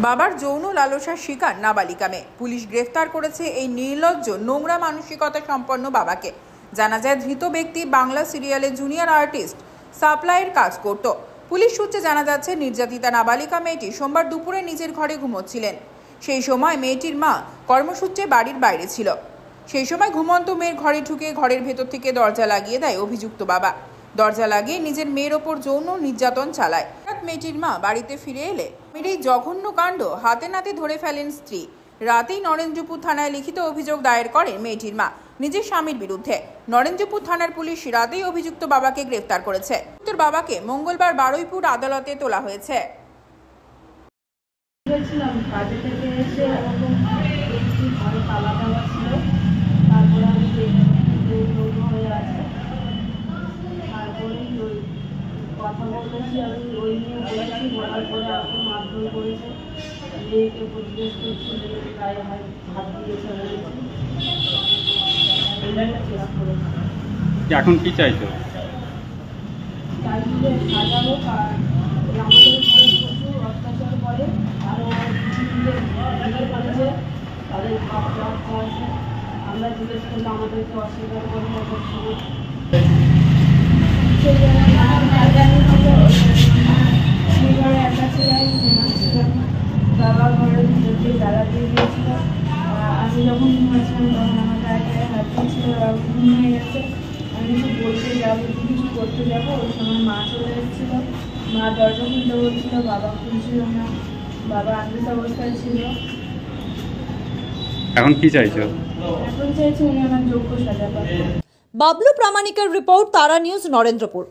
বাবার যৌন লালসার শিকার নাবালিকা মেয়ে। পুলিশ গ্রেফতার করেছে এই নির্লজ্জ নোংরা মানসিকতা সম্পন্ন বাবাকে। জানা যায় ধৃত ব্যক্তি বাংলা সিরিয়ালে জুনিয়র আর্টিস্ট সাপ্লাইয়ের কাজ করত। পুলিশ সূত্রে জানা যাচ্ছে নির্যাতিতা নাবালিকা মেয়েটি সোমবার দুপুরে নিজের ঘরে ঘুমোচ্ছিলেন। সেই সময় মেয়েটির মা কর্মসূত্রে বাড়ির বাইরে ছিল। সেই সময় ঘুমন্ত মেয়ের ঘরে ঢুকে ঘরের ভেতর থেকে দরজা লাগিয়ে দেয় অভিযুক্ত বাবা। দরজা লাগিয়ে নিজের মেয়ের ওপর যৌন নির্যাতন চালায়। মেয়েটির মা বাড়িতে ফিরে এলে মেয়ের এই জঘন্য কাণ্ড হাতে নাতে ধরে ফেলেন স্ত্রী। রাতেই নরেন্দ্রপুর থানায় লিখিত অভিযোগ দায়ের করেন মেয়েটির মা নিজের স্বামীর বিরুদ্ধে। নরেন্দ্রপুর থানার পুলিশ রাতেই অভিযুক্ত বাবাকে গ্রেফতার করেছে। বাবাকে মঙ্গলবার বারুইপুর আদালতে তোলা হয়েছে। কথা বলতেছি আমি ওই নিয়ে বলেছি, বলার পরে আমাকে মারধর করেছে, মেয়েকে প্রতিবেশ করছি, মেয়েকে গায়ে হাত দিয়ে চলে গেছি। এখন কি চাইছো? চাইছি যে সাজা হোক, আর আমাদের উপরে প্রচুর অত্যাচার করে, আরও বিয়ে করেছে, তাদের বাচ্চা আছে। আমরা জিজ্ঞেস করলে আমাদেরকে অস্বীকার করে বাবা ঘরের ভিতরে দাঁড়াতে গিয়েছিল। আমি যখন ঘুমাচ্ছিলাম তখন আমার গায়ে হাত দিয়েছিল, ঘুম হয়ে গেছে। আমি কিছু বলতে যাবো, কিছু করতে যাবো, ওই সময় মা চলে এসেছিল। মা দরজা খুলতে বলছিল, বাবা খুলছিল না, বাবা আন্দোলন অবস্থায় ছিল। এখন কি চাইছো? এখন চাইছি উনি আমার যোগ্য সাজা পাবেন। বাবলু প্রামাণিকের রিপোর্ট, তারা নিউজ, নরেন্দ্রপুর।